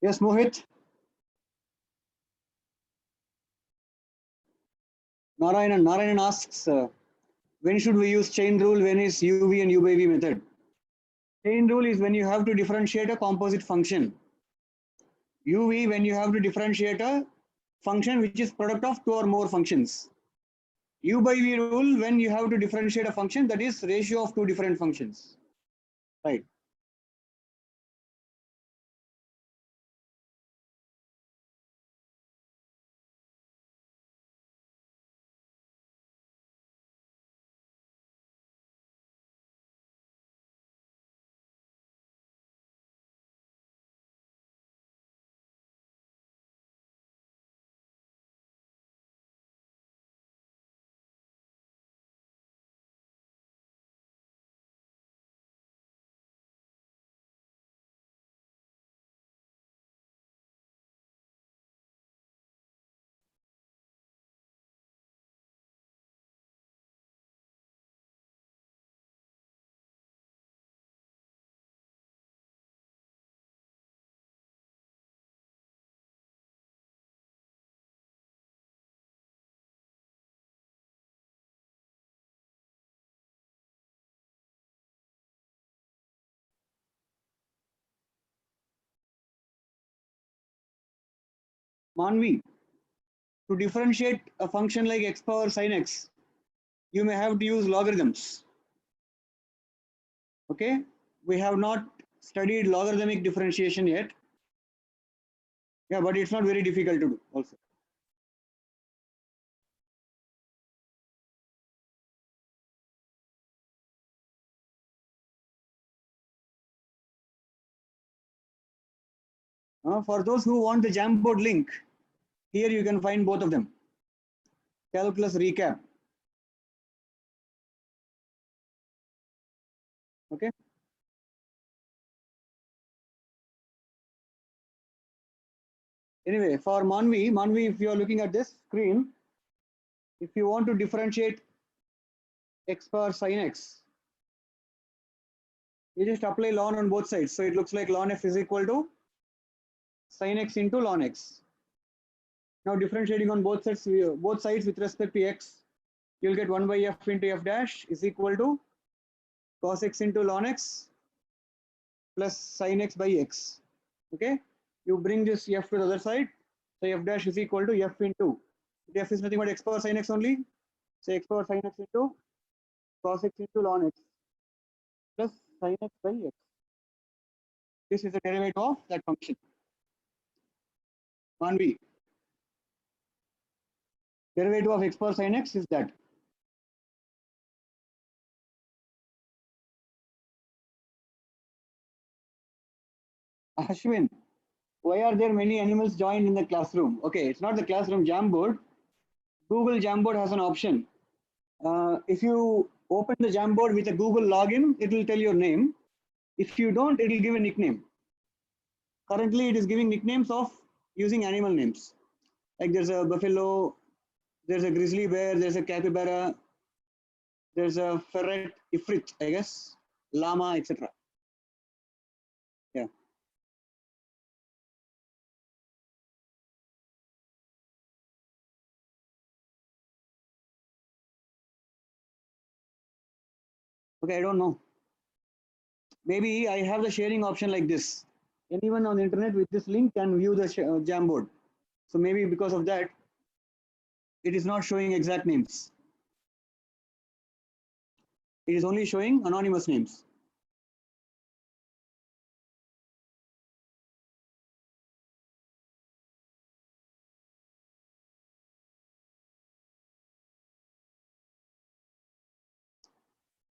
Yes, Mohit. Narayanan asks, when should we use chain rule? When is UV and U by V method? Chain rule is when you have to differentiate a composite function. UV when you have to differentiate a function which is product of two or more functions. U by V rule when you have to differentiate a function that is ratio of two different functions. Right. Manvi, to differentiate a function like x power sin x, you may have to use logarithms. Okay, we have not studied logarithmic differentiation yet. Yeah, but it's not very difficult to do also. For those who want the Jamboard link, here you can find both of them. Calculus recap. Okay. Anyway, for Manvi, if you are looking at this screen, if you want to differentiate x power sin x, you just apply ln on both sides. So it looks like ln f is equal to sin x into ln x. Now differentiating on both sides with respect to x, you'll get 1 by f into f dash is equal to cos x into ln x plus sin x by x. Okay, you bring this f to the other side, so f dash is equal to f into, f is nothing but x power sin x only, so x power sin x into cos x into ln x plus sin x by x. This is the derivative of that function. 1b. Derivative of x power sin x is that. Ashwin, why are there many animals joined in the classroom? Okay, it's not the classroom Jamboard. Google Jamboard has an option. If you open the Jamboard with a Google login, it will tell your name. If you don't, it will give a nickname. Currently, it is giving nicknames of using animal names. Like there's a buffalo, there's a grizzly bear, there's a capybara, there's a ferret, ifrit, I guess, llama, etc. Yeah. Okay, I don't know. Maybe I have the sharing option like this. Anyone on the internet with this link can view the Jamboard. So maybe because of that, it is not showing exact names. It is only showing anonymous names.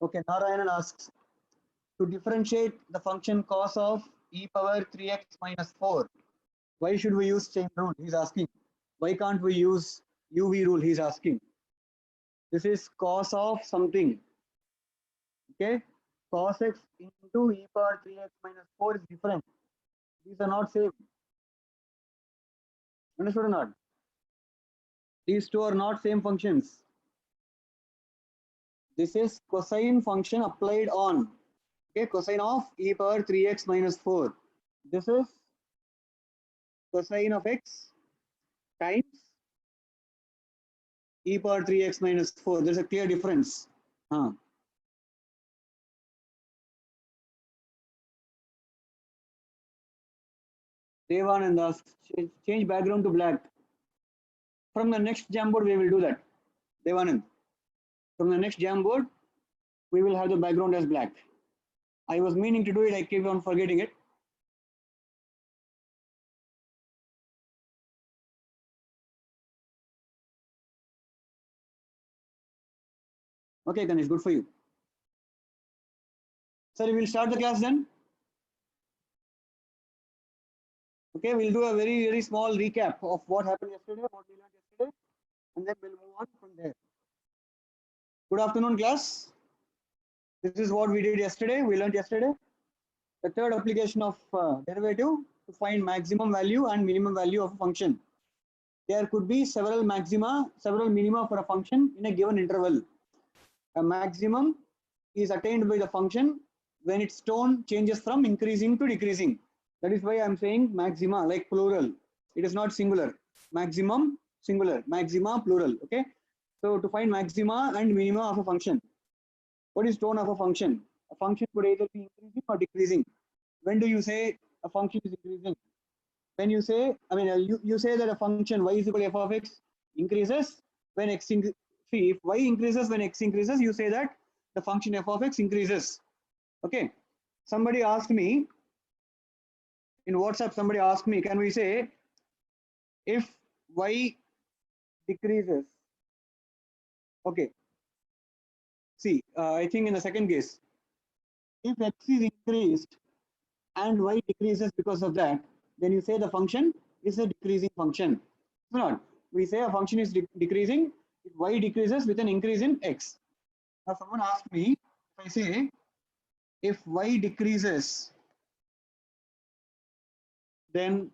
Okay, Narayanan asks, to differentiate the function cos of e power 3x minus 4, why should we use chain rule? He's asking. Why can't we use UV rule? He's asking. This is cos of something. Okay, cos x into e power 3x minus 4 is different. These are not same. Understood or not? These two are not same functions. This is cosine function applied on, okay, cosine of e power 3x minus 4. This is cosine of x times e power 3x minus 4. There's a clear difference. Devanand asks, change background to black. From the next Jamboard, we will do that. Devanand, from the next Jamboard, we will have the background as black. I was meaning to do it, I keep on forgetting it. Okay, Ganesh, good for you. Sir, we will start the class then. Okay, we'll do a very small recap of what happened yesterday, what we learned yesterday, and then we'll move on from there. Good afternoon, class. This is what we did yesterday. We learned yesterday the third application of derivative to find maximum value and minimum value of a function. There could be several maxima, several minima for a function in a given interval. A maximum is attained by the function when its tone changes from increasing to decreasing. That is why I'm saying maxima, like plural. It is not singular. Maximum, singular. Maxima, plural. Okay. So to find maxima and minima of a function. What is tone of a function? A function could either be increasing or decreasing. When do you say a function is increasing? When you say, you say that a function y is equal to f of x increases when x increases. See, if y increases when x increases, you say that the function f of x increases. Okay. Somebody asked me in WhatsApp, somebody asked me, can we say if y decreases? Okay. See, I think in the second case, if x is increased and y decreases because of that, then you say the function is a decreasing function. It's not. We say a function is decreasing if y decreases with an increase in x. Now someone asked me, if I say if y decreases, then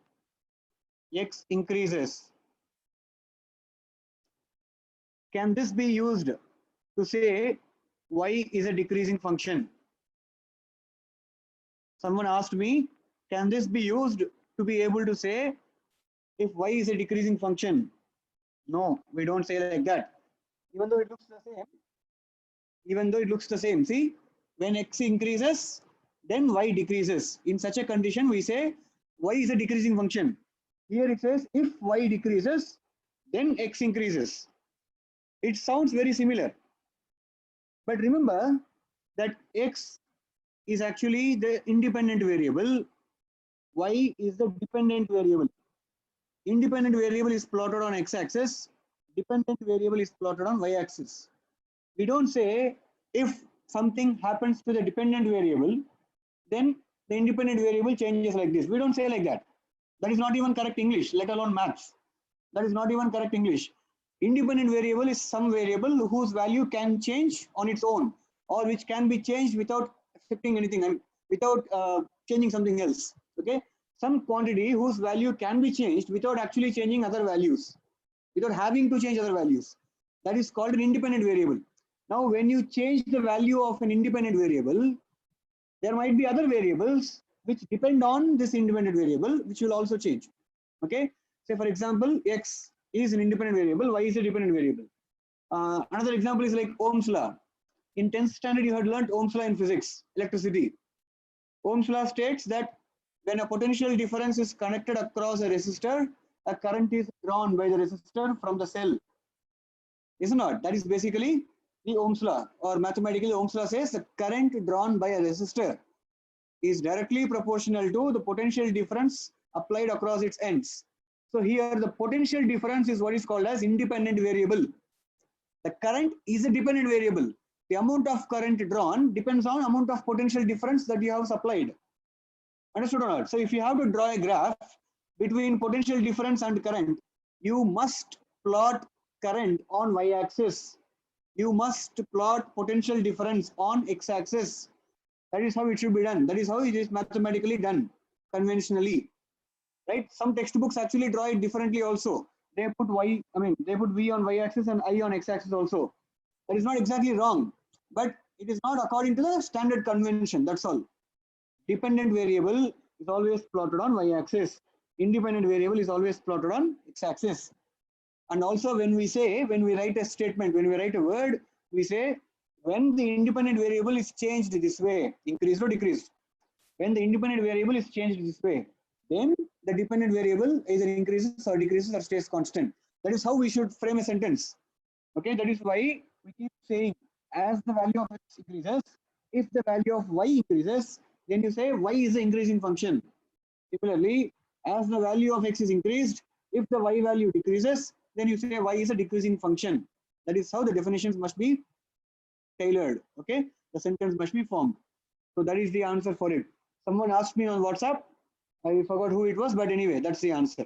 x increases. Can this be used to say y is a decreasing function? Someone asked me, can this be used to be able to say if y is a decreasing function? No, we don't say like that. Even though it looks the same, see, when x increases, then y decreases. In such a condition, we say y is a decreasing function. Here it says if y decreases, then x increases. It sounds very similar. But remember that x is actually the independent variable, y is the dependent variable. Independent variable is plotted on x-axis, dependent variable is plotted on y-axis. We don't say if something happens to the dependent variable, then the independent variable changes like this. We don't say like that. That is not even correct English, let alone maths. That is not even correct English. Independent variable is some variable whose value can change on its own, or which can be changed without accepting anything and without changing something else. Okay, some quantity whose value can be changed without actually changing other values, without having to change other values. That is called an independent variable. Now, when you change the value of an independent variable, there might be other variables which depend on this independent variable, which will also change. Okay, say for example, x is an independent variable, y is a dependent variable. Another example is like Ohm's law. In 10th standard, you had learned Ohm's law in physics, electricity. Ohm's law states that when a potential difference is connected across a resistor, a current is drawn by the resistor from the cell. Isn't it? That is basically the Ohm's law, or mathematically Ohm's law says the current drawn by a resistor is directly proportional to the potential difference applied across its ends. So here the potential difference is what is called as independent variable. The current is a dependent variable. The amount of current drawn depends on amount of potential difference that you have supplied. Understood or not? So if you have to draw a graph between potential difference and current, you must plot current on y-axis. You must plot potential difference on x-axis. That is how it should be done. That is how it is mathematically done, conventionally. Right? Some textbooks actually draw it differently also. They put they put v on y-axis and I on x-axis also. That is not exactly wrong, but it is not according to the standard convention. That's all. Dependent variable is always plotted on y-axis. independent variable is always plotted on x-axis. And also when we write a statement, when we write a word, we say when the independent variable is changed this way, increased or decreased. When the independent variable is changed this way, then the dependent variable either increases or decreases or stays constant. That is how we should frame a sentence. Okay, that is why we keep saying as the value of x increases, if the value of y increases, then you say y is an increasing function. Similarly, as the value of x is increased, if the y value decreases, then you say y is a decreasing function. That is how the definitions must be tailored. Okay, the sentence must be formed. So that is the answer for it. Someone asked me on WhatsApp, I forgot who it was, but anyway, that's the answer.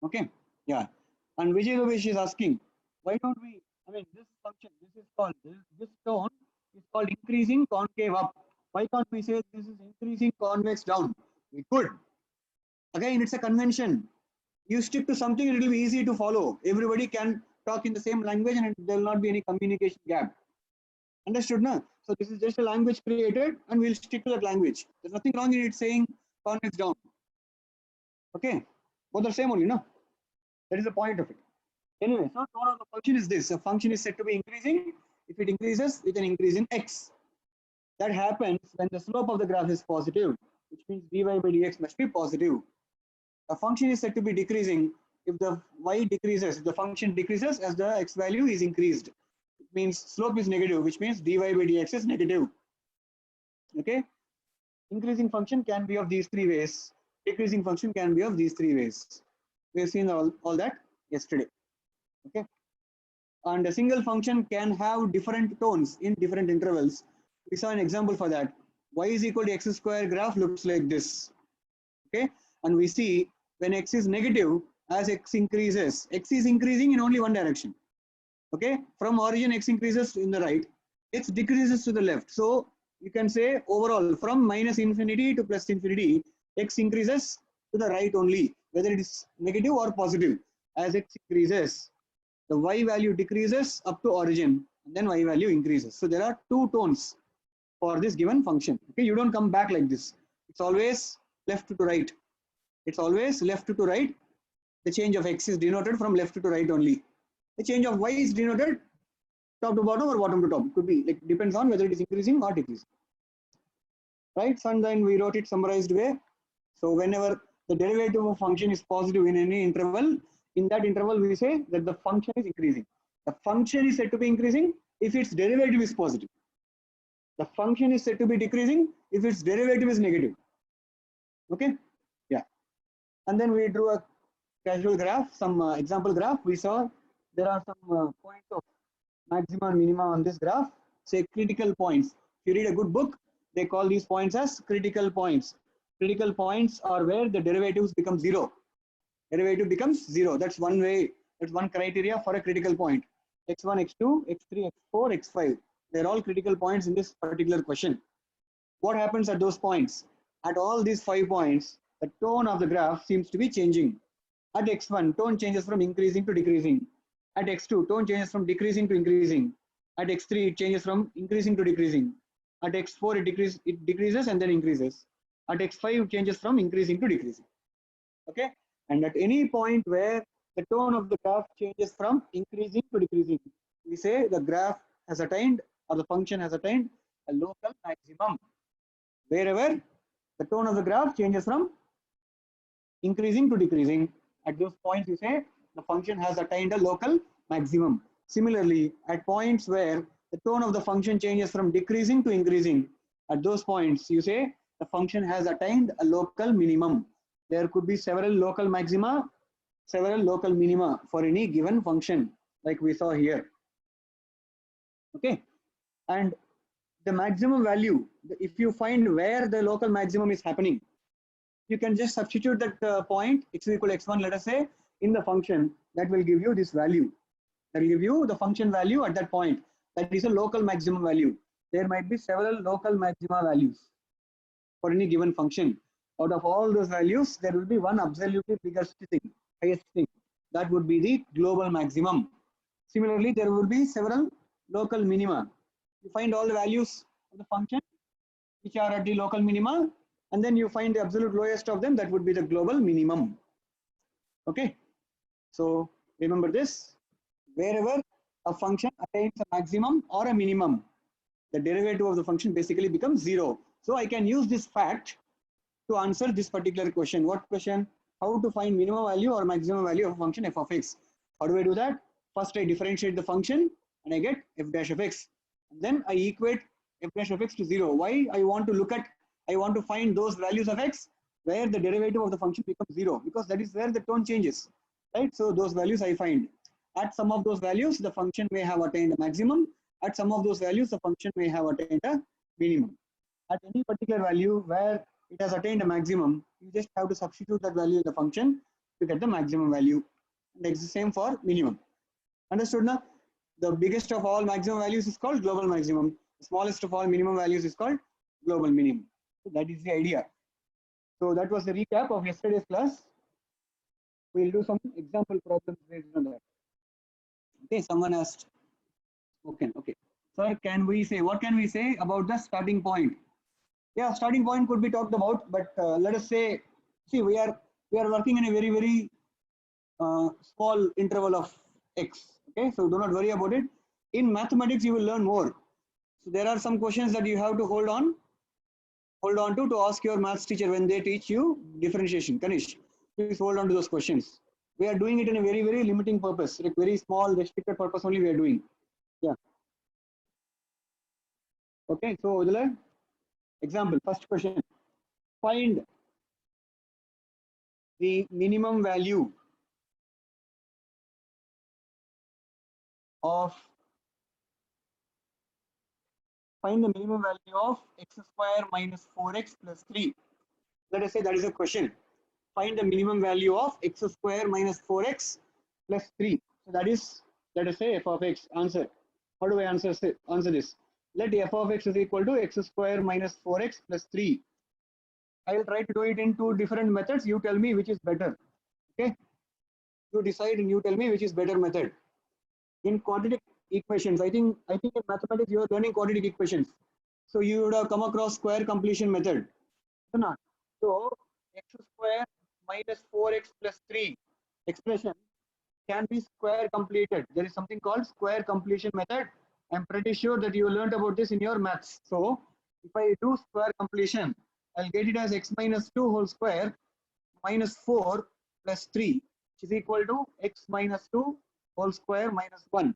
Okay, yeah. And Vijay Ramesh is asking, why don't we, I mean, this function, this is called, this tone is called increasing concave up. Why can't we say this is increasing convex down? We could. Again, it's a convention. You stick to something, it will be easy to follow. Everybody can talk in the same language and there will not be any communication gap. Understood, na? So this is just a language created and we'll stick to that language. There's nothing wrong in it saying convex down. Okay, both are same only, no? That is the point of it. Anyway, so tone of the function is this. A function is said to be increasing if it increases with an increase in x. That happens when the slope of the graph is positive, which means dy by dx must be positive. A function is said to be decreasing if the y decreases, if the function decreases as the x value is increased. It means slope is negative, which means dy by dx is negative. Okay. Increasing function can be of these three ways. Decreasing function can be of these three ways. We have seen all that yesterday. Okay. And a single function can have different tones in different intervals. We saw an example for that. Y is equal to x square graph looks like this. Okay. And we see when x is negative, as x increases, x is increasing in only one direction. Okay. From origin, x increases in the right, x decreases to the left. So you can say overall from minus infinity to plus infinity, x increases to the right only, whether it is negative or positive. As x increases, the y value decreases up to origin, and then y value increases. So there are two tones for this given function. Okay, you don't come back like this. It's always left to right. It's always left to right. The change of x is denoted from left to right only. The change of y is denoted top to bottom or bottom to top. It could be like depends on whether it is increasing or decreasing. Right? So and then we wrote it summarized way. So whenever the derivative of function is positive in any interval, in that interval we say that the function is increasing. The function is said to be increasing if its derivative is positive. The function is said to be decreasing if its derivative is negative. Okay? Yeah. And then we drew a casual graph, some example graph. We saw there are some points of maxima and minima on this graph, say critical points. If you read a good book, they call these points as critical points. Critical points are where the derivatives become zero. Derivative becomes zero. That's one way, that's one criteria for a critical point. x1, x2, x3, x4, x5. They're all critical points in this particular question. What happens at those points? At all these 5 points, the tone of the graph seems to be changing. At x1, tone changes from increasing to decreasing. At x2, tone changes from decreasing to increasing. At x3, it changes from increasing to decreasing. At x4, it decreases and then increases. At x5, it changes from increasing to decreasing. Okay? And at any point where the tone of the graph changes from increasing to decreasing, we say the graph has attained or the function has attained a local maximum. Wherever the tone of the graph changes from increasing to decreasing, at those points you say the function has attained a local maximum. Similarly, at points where the tone of the function changes from decreasing to increasing, at those points you say the function has attained a local minimum. There could be several local maxima, several local minima for any given function, like we saw here. Okay, and the maximum value, if you find where the local maximum is happening, you can just substitute that point x equal to x1, let us say, in the function. That will give you this value. That will give you the function value at that point. That is a local maximum value. There might be several local maxima values for any given function. Out of all those values, there will be one absolutely biggest thing, highest thing. That would be the global maximum. Similarly, there will be several local minima. You find all the values of the function which are at the local minima, and then you find the absolute lowest of them, that would be the global minimum. Okay, so remember this, wherever a function attains a maximum or a minimum, the derivative of the function basically becomes 0. So I can use this fact to answer this particular question. What question? How to find minimum value or maximum value of a function f of x. How do I do that? First I differentiate the function and I get f dash of x. And then I equate f dash of x to 0. Why? I want to find those values of x where the derivative of the function becomes 0, because that is where the tone changes, right? So those values I find. At some of those values, the function may have attained a maximum. At some of those values, the function may have attained a minimum. At any particular value where it has attained a maximum, you just have to substitute that value in the function to get the maximum value. And it's the same for minimum. Understood now? The biggest of all maximum values is called global maximum. The smallest of all minimum values is called global minimum. So that is the idea. So that was the recap of yesterday's class. We'll do some example problems based on that. Okay, someone asked. Okay. Sir, what can we say about the starting point? Yeah, starting point could be talked about, but let us say, see, we are working in a very, very small interval of x. Okay, so do not worry about it. In mathematics, you will learn more. So there are some questions that you have to hold on to ask your maths teacher when they teach you differentiation. Kanish, please hold on to those questions. We are doing it in a very, very limiting purpose, like very small restricted purpose only we are doing. Yeah. Okay, so Udala, example, first question. Find the minimum value of x square minus 4x plus 3. Let us say that is a question. Find the minimum value of x square minus 4x plus 3. So that is, let us say f of x. Answer. How do I answer this? Let f of x is equal to x square minus 4x plus 3. I will try to do it in two different methods. You tell me which is better. Okay. You decide and you tell me which is better method. In quadratic equations, I think in mathematics you are learning quadratic equations. So you would have come across square completion method. So x square minus 4x plus 3 expression can be square completed. There is something called square completion method. I'm pretty sure that you learned about this in your maths. So if I do square completion, I'll get it as x minus 2 whole square minus 4 plus 3, which is equal to x minus 2 whole square minus 1.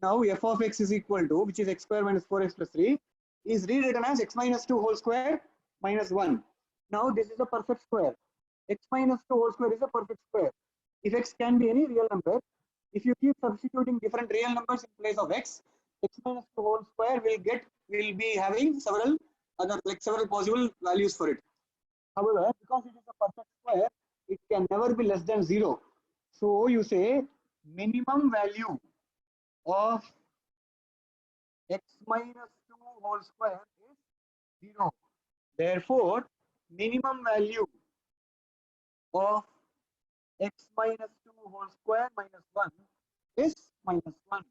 Now f of x is equal to, which is x square minus 4x plus 3, is rewritten as x minus 2 whole square minus 1. Now this is a perfect square. X minus 2 whole square is a perfect square. If x can be any real number, if you keep substituting different real numbers in place of x minus 2 whole square will be having several possible values for it. However, because it is a perfect square, it can never be less than 0. So you say minimum value of x minus 2 whole square is 0. Therefore, minimum value of x minus 2 whole square minus 1 is minus 1.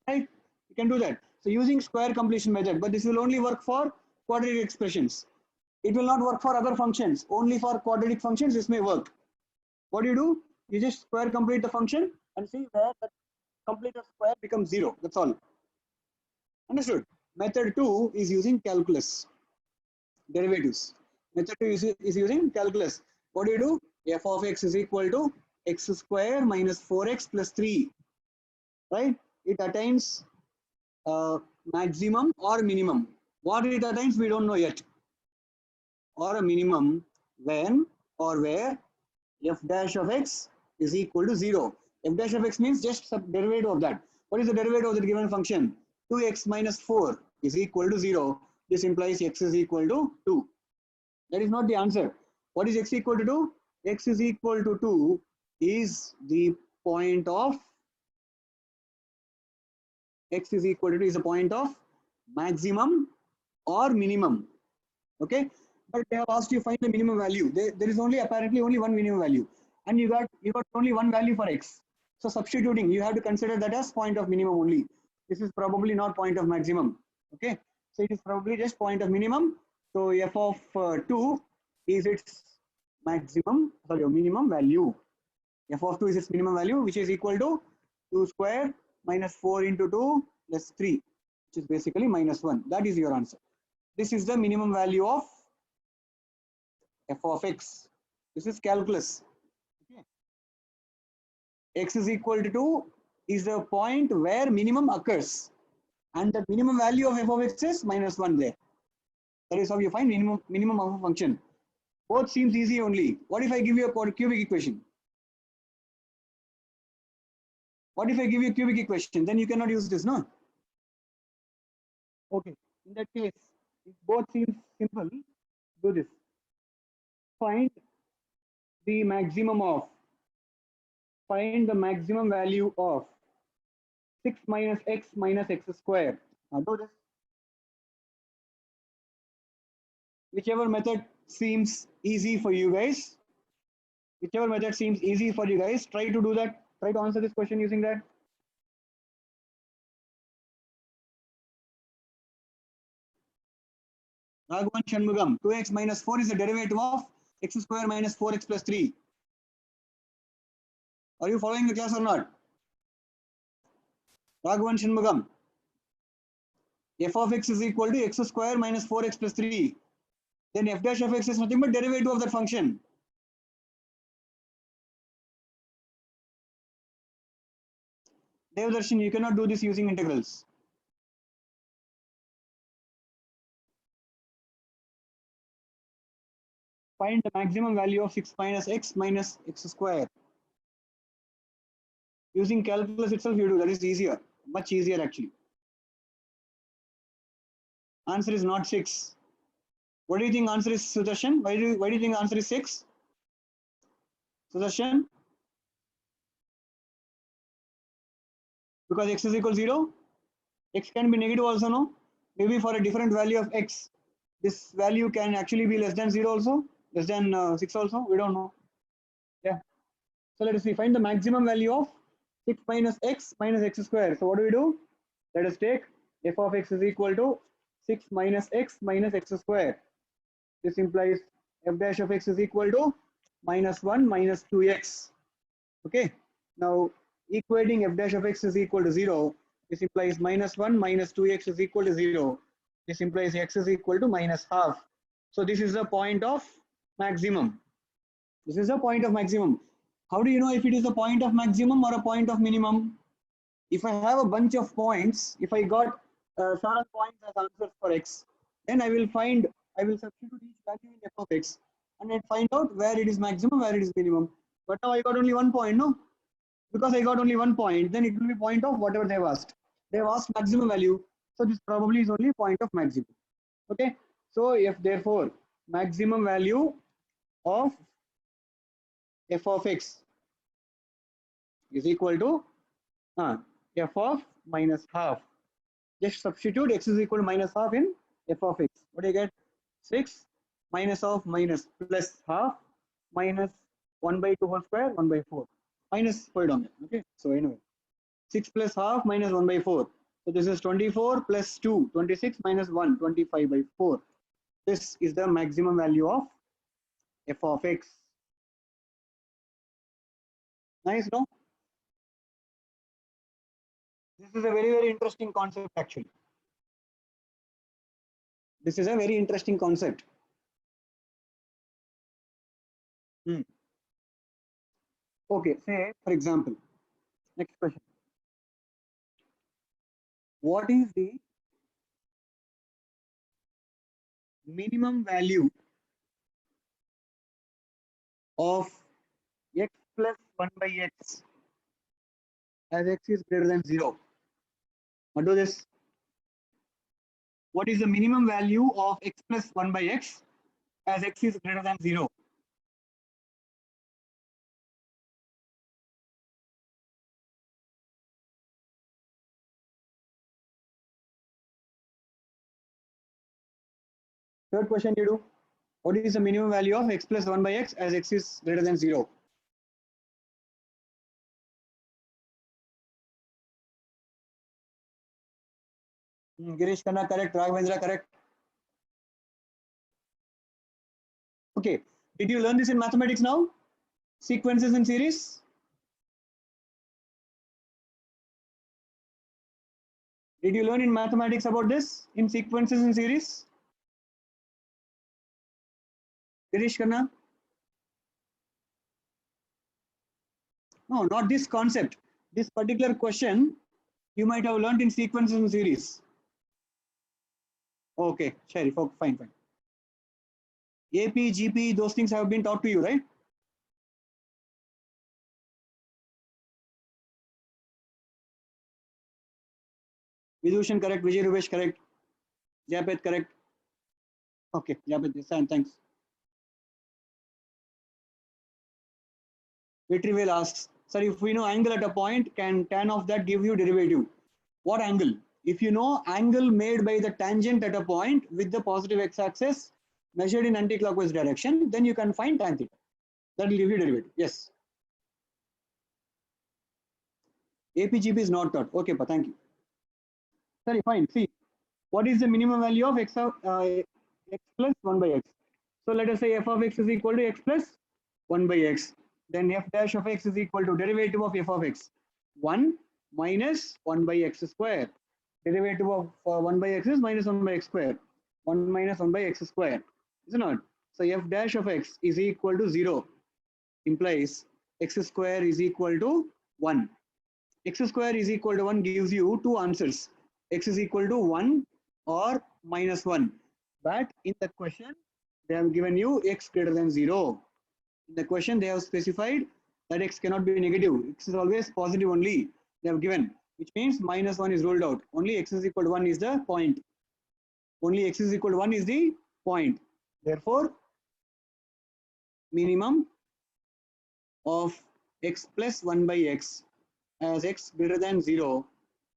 Right? You can do that. So using square completion method, but this will only work for quadratic expressions. It will not work for other functions. Only for quadratic functions this may work. What do? You just square complete the function and see where the completed square becomes 0. That's all. Understood? Method 2 is using calculus. Derivatives. Method 2 is using calculus. What do? F of x is equal to x square minus 4x plus 3. Right? It attains maximum or minimum. What it attains, we don't know yet. Or a minimum when or where f dash of x is equal to 0. F dash of x means just sub derivative of that. What is the derivative of the given function? 2x minus 4 is equal to 0. This implies x is equal to 2. That is not the answer. What is x equal to 2? X is equal to 2 is the point of x is equal to 2 is a point of maximum or minimum. Okay, but they have asked you find the minimum value. There is apparently only one minimum value, and you got only one value for x. So substituting, you have to consider that as point of minimum only. This is probably not point of maximum. Okay, so it is probably just point of minimum. So f of 2 is its minimum value. F of 2 is its minimum value, which is equal to 2 square minus 4 into 2 plus 3, which is basically minus 1. That is your answer. This is the minimum value of f of x. This is calculus. Okay. X is equal to 2 is the point where minimum occurs. And the minimum value of f of x is minus 1 there. That is how you find minimum of a function. Both seems easy only. What if I give you a cubic equation? What if I give you a cubic equation? Then you cannot use this, no? Okay. In that case, if both seems simple, do this. Find the maximum value of 6 minus x square. Now do this. Whichever method seems easy for you guys. Whichever method seems easy for you guys, try to do that. Try to answer this question using that. Raghavan Shanmugam, 2x minus 4 is the derivative of x square minus 4x plus 3. Are you following the class or not? Raghavan Shanmugam, f of x is equal to x square minus 4x plus 3. Then f dash of x is nothing but derivative of that function. Devdarshan, you cannot do this using integrals. Find the maximum value of 6 minus x square. Using calculus itself you do, that is easier, much easier actually. Answer is not 6. What do you think answer is, Sudarshan? Why do you think answer is 6? Sudarshan? Because x is equal to 0? X can be negative also, no? Maybe for a different value of x, this value can actually be less than 0 also, less than 6 also, we don't know. Yeah. So let us see, find the maximum value of 6 minus x square. So what do? Let us take f of x is equal to 6 minus x square. This implies f dash of x is equal to minus 1 minus 2x. Okay. Now equating f dash of x is equal to 0. This implies minus 1 minus 2x is equal to 0. This implies x is equal to minus half. So this is the point of maximum. This is the point of maximum. How do you know if it is a point of maximum or a point of minimum? If I have a bunch of points, if I got 7 points as answers for x, then I will substitute each value in f of x and then find out where it is maximum, where it is minimum. But now I got only 1 point, no? Because I got only 1 point, then it will be point of whatever they have asked. They have asked maximum value, so this probably is only point of maximum. Okay, so if therefore maximum value of f of x is equal to f of minus half. Just substitute x is equal to minus half in f of x. What do you get? 6 minus of minus plus half minus 1 by 2 whole square 1 by 4 minus polynomial. Okay, so anyway 6 plus half minus 1 by 4. So this is 24 plus 2, 26 minus 1, 25 by 4. This is the maximum value of f of x. Nice, no? This is a very, very interesting concept actually. This is a very interesting concept. Okay, say for example, next question. What is the minimum value of x plus 1 by x as x is greater than 0? What do this? What is the minimum value of x plus 1 by x as x is greater than 0? Third question you do. What is the minimum value of x plus 1 by x as x is greater than 0? Girish Khanna correct, Raghavendra correct. Okay, did you learn this in mathematics now? Sequences in series? Did you learn in mathematics about this in sequences in series? Girish Khanna? No, not this concept. This particular question you might have learned in sequences in series. Okay, Sharif, okay, fine, fine. AP, GP, those things have been taught to you, right? Vidushan correct, Vijay Rubesh correct, Japeth correct. Okay, Japeth, thanks. Vitrivel asks, sir, if we know angle at a point, can tan of that give you derivative? What angle? If you know angle made by the tangent at a point with the positive x-axis measured in anti-clockwise direction, then you can find tan theta. That will give you derivative. Yes. APGP is not taught. Okay, but thank you. Sorry, fine. See, what is the minimum value of x, x plus 1 by x? So let us say f of x is equal to x plus 1 by x. Then f dash of x is equal to derivative of f of x. 1 minus 1 by x square. Derivative of 1 by x is minus 1 by x square. 1 minus 1 by x square. Is it not? So f dash of x is equal to 0. Implies x square is equal to 1. X square is equal to 1 gives you two answers. X is equal to 1 or minus 1. But in the question, they have given you x greater than 0. In the question, they have specified that x cannot be negative. X is always positive only. They have given, which means minus 1 is ruled out. Only x is equal to 1 is the point. Only x is equal to 1 is the point. Therefore, minimum of x plus 1 by x as x greater than 0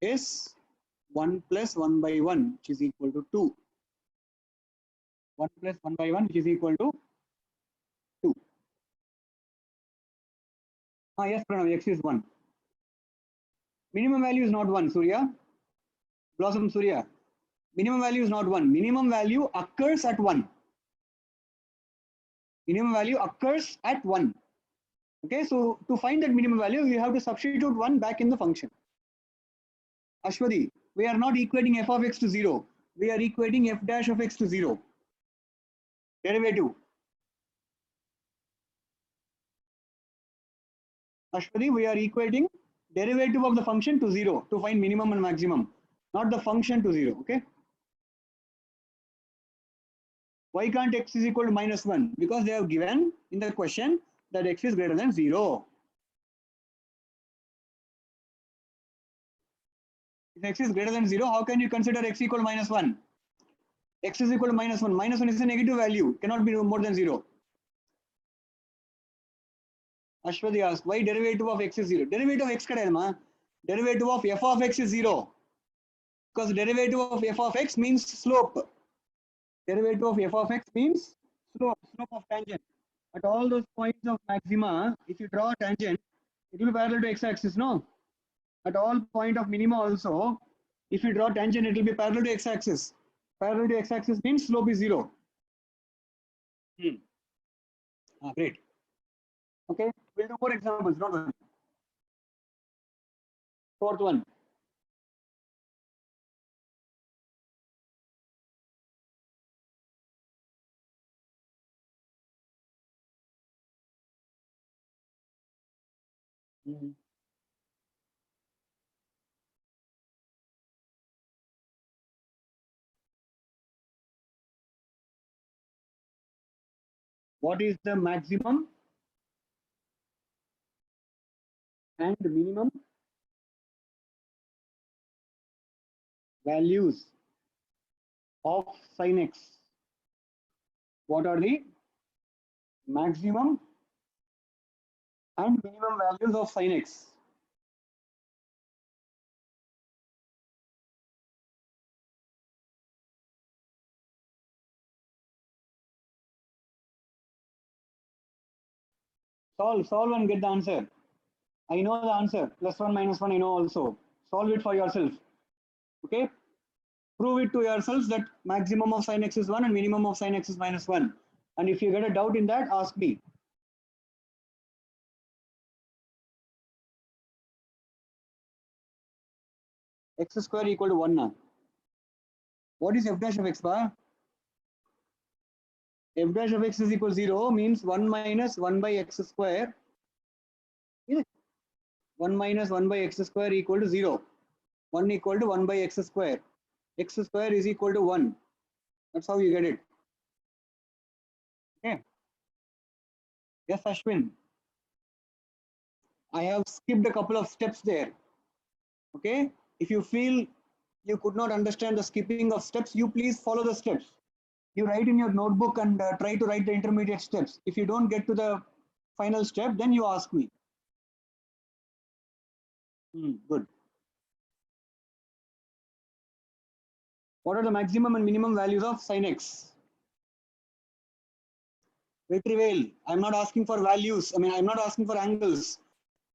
is 1 plus 1 by 1, which is equal to 2. 1 plus 1 by 1, which is equal to 2. Yes, Pranav, x is 1. Minimum value is not 1, Surya. Blossom Surya. Minimum value is not 1. Minimum value occurs at 1. Minimum value occurs at 1. Okay, so to find that minimum value, you have to substitute 1 back in the function. Ashwadi, we are not equating f of x to 0. We are equating f dash of x to 0. Derivative. Ashwadi, we are equating derivative of the function to 0 to find minimum and maximum, not the function to 0. Okay. Why can't x is equal to minus 1? Because they have given in the question that x is greater than 0. If x is greater than 0, how can you consider x equal to minus 1? X is equal to minus 1. Minus 1 is a negative value, cannot be more than 0. Ashwadi asks, why derivative of x is 0? Derivative of x kadayama. Derivative of f of x is 0. Because derivative of f of x means slope. Derivative of f of x means slope of tangent. At all those points of maxima, if you draw a tangent, it will be parallel to x-axis, no? At all point of minima also, if you draw tangent, it will be parallel to x-axis. Parallel to x-axis means slope is 0. Great. Okay, we'll do more examples, don't worry. Fourth one. What is the maximum and minimum values of sin x? What are the maximum and minimum values of sin x? Solve and get the answer. I know the answer. +1, -1, I know also. Solve it for yourself. Okay. Prove it to yourselves that maximum of sin x is 1 and minimum of sin x is -1. And if you get a doubt in that, ask me. X square equal to 1 now. What is f dash of x bar? F dash of x is equal to 0 means 1 minus 1 by x square. 1 minus 1 by x square equal to 0. 1 equal to 1 by x square. X square is equal to 1. That's how you get it. Okay. Yes, Ashwin. I have skipped a couple of steps there. Okay. If you feel you could not understand the skipping of steps, you please follow the steps. You write in your notebook and try to write the intermediate steps. If you don't get to the final step, then you ask me. Good. What are the maximum and minimum values of sin x? Very well. I'm not asking for values. I mean, I'm not asking for angles.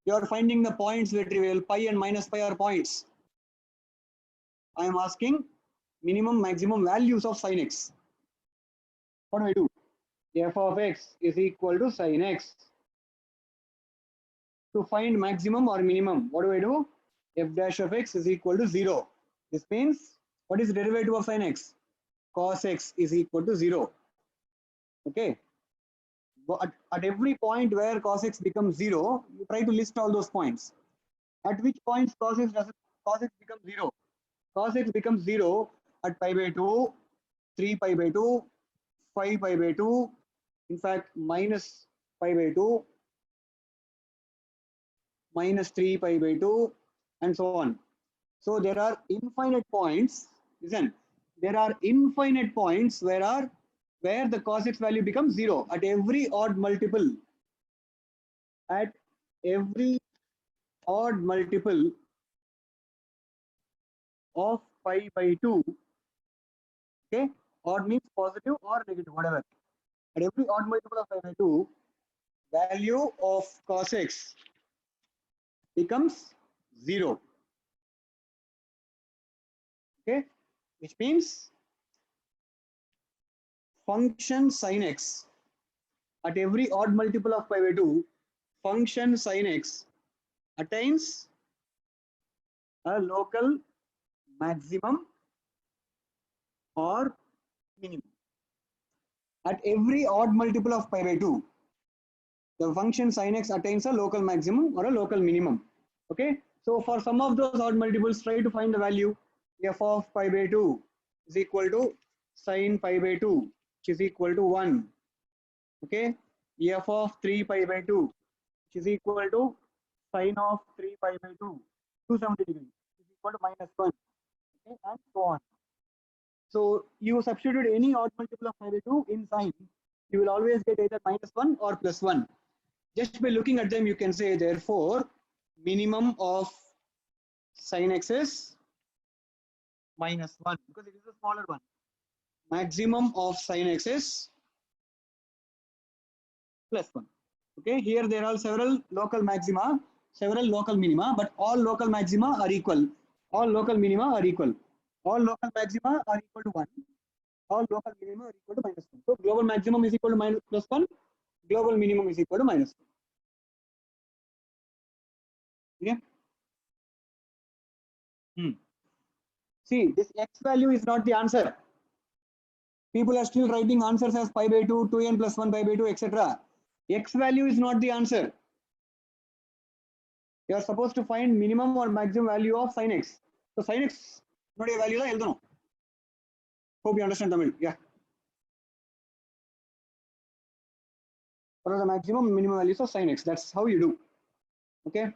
You are finding the points, very well. Pi and minus pi are points. I am asking minimum, maximum values of sin x. What do I do? F of x is equal to sin x. To find maximum or minimum, what do I do? F dash of x is equal to 0. This means, what is the derivative of sin x? Cos x is equal to 0. Okay. At every point where cos x becomes 0, you try to list all those points. At which points cos x becomes 0? Cos x becomes 0 at pi by 2, 3 pi by 2, 5 pi by 2, in fact minus pi by 2, minus 3 pi by 2, and so on. So there are infinite points. Listen, there are infinite points where the cos x value becomes 0 at every odd multiple. At every odd multiple of pi by 2. Okay, odd means positive or negative, whatever. At every odd multiple of pi by 2, value of cos x becomes 0. Okay, which means function sin x at every odd multiple of pi by 2, function sin x attains a local maximum or minimum. At every odd multiple of pi by 2, the function sin x attains a local maximum or a local minimum. Okay, so for some of those odd multiples, try to find the value. F of pi by 2 is equal to sin pi by 2, which is equal to 1. Okay, f of 3 pi by 2, which is equal to sin of 3 pi by 2, 270 degrees, is equal to minus 1. Okay, and so on. So you substitute any odd multiple of pi by 2 in sine, you will always get either minus 1 or plus 1. Just by looking at them, you can say, therefore, minimum of sin x is minus 1 because it is a smaller one. Maximum of sin x is plus 1. Okay, here there are several local maxima, several local minima, but all local maxima are equal. All local minima are equal. All local maxima are equal to 1. All local minima are equal to minus 1. So global maximum is equal to minus plus 1. Global minimum is equal to minus 1. Okay. See, this x value is not the answer. People are still writing answers as pi by 2, 2n plus 1 pi by 2, etc. X value is not the answer. You are supposed to find minimum or maximum value of sin x. So sin x not a value. Hope you understand Tamil. Yeah. What are the maximum and minimum values of sin x? That's how you do. Okay.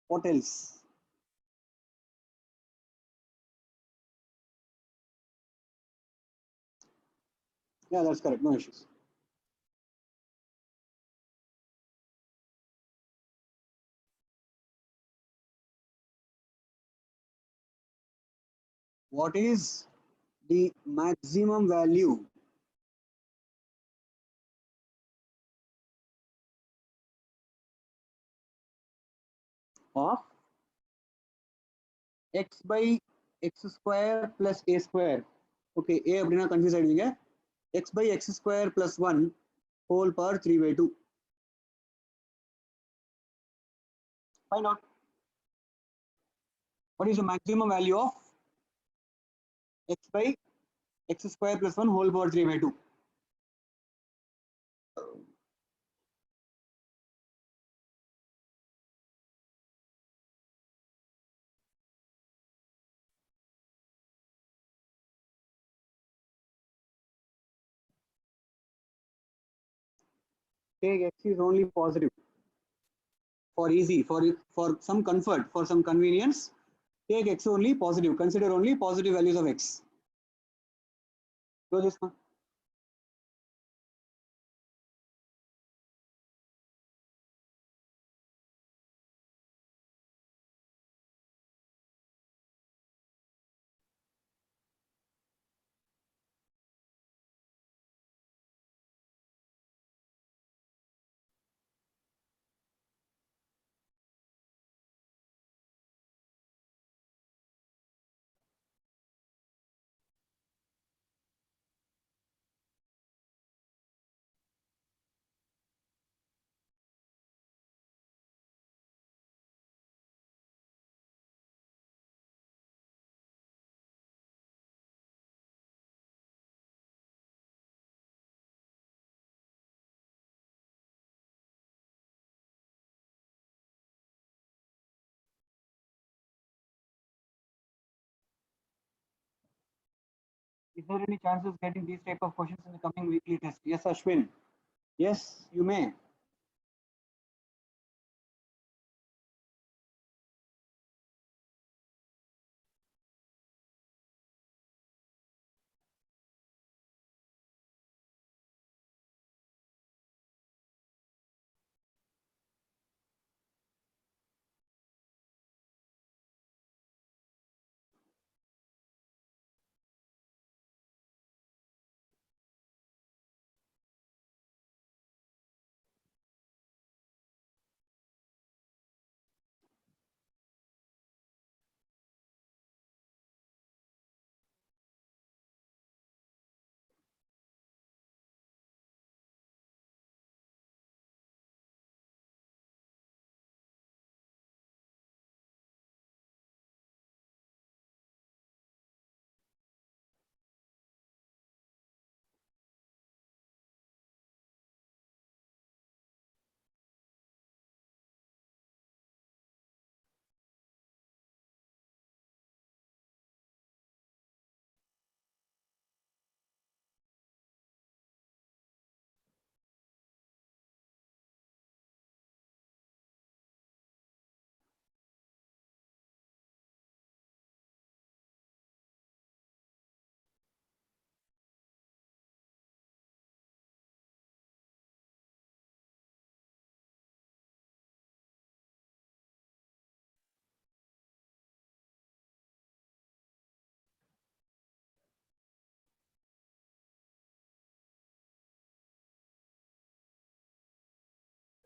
What else? Yeah, that's correct. No issues. What is the maximum value of x by x square plus a square? Okay, a அப்படினா confuse ஆயிடுவீங்க. x by x square plus 1 whole power 3 by 2. Find out what is the maximum value of x by x square plus 1 whole power 3 by 2. Take x is only positive for easy, for some comfort, for some convenience. Take x only positive. Consider only positive values of x. Do this one. Is there any chances getting these type of questions in the coming weekly test? Yes, Ashwin. Yes, you may.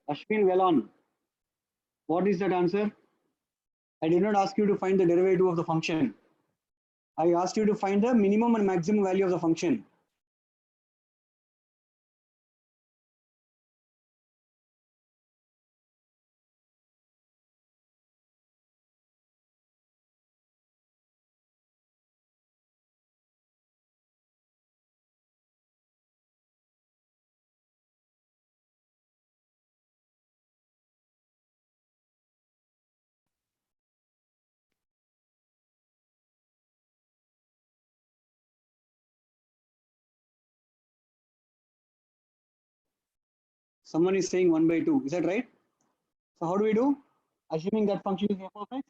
Ashwin, well on. What is that answer? I did not ask you to find the derivative of the function. I asked you to find the minimum and maximum value of the function. Someone is saying 1 by 2. Is that right? So how do we do? Assuming that function is f of x.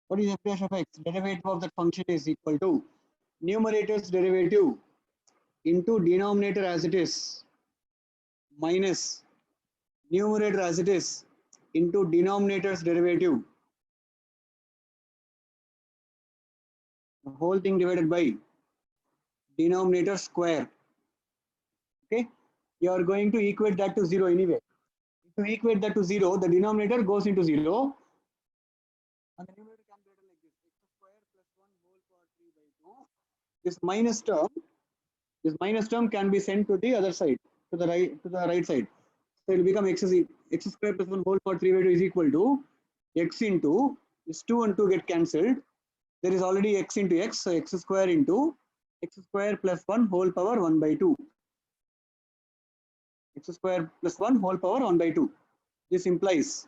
What is f dash of x? Derivative of that function is equal to numerator's derivative into denominator as it is minus numerator as it is into denominator's derivative. The whole thing divided by denominator square. Okay, you are going to equate that to 0 anyway. If you equate that to 0, the denominator goes into 0 and the numerator can be written like this: x square plus 1 whole power 3 by 2 this minus term can be sent to the other side, to the right side. So it will become x square plus 1 whole power 3 by 2 is equal to x into this 2 and 2 get cancelled. There is already x into x, so x square into x square plus 1 whole power 1 by 2. X square plus 1 whole power 1 by 2. This implies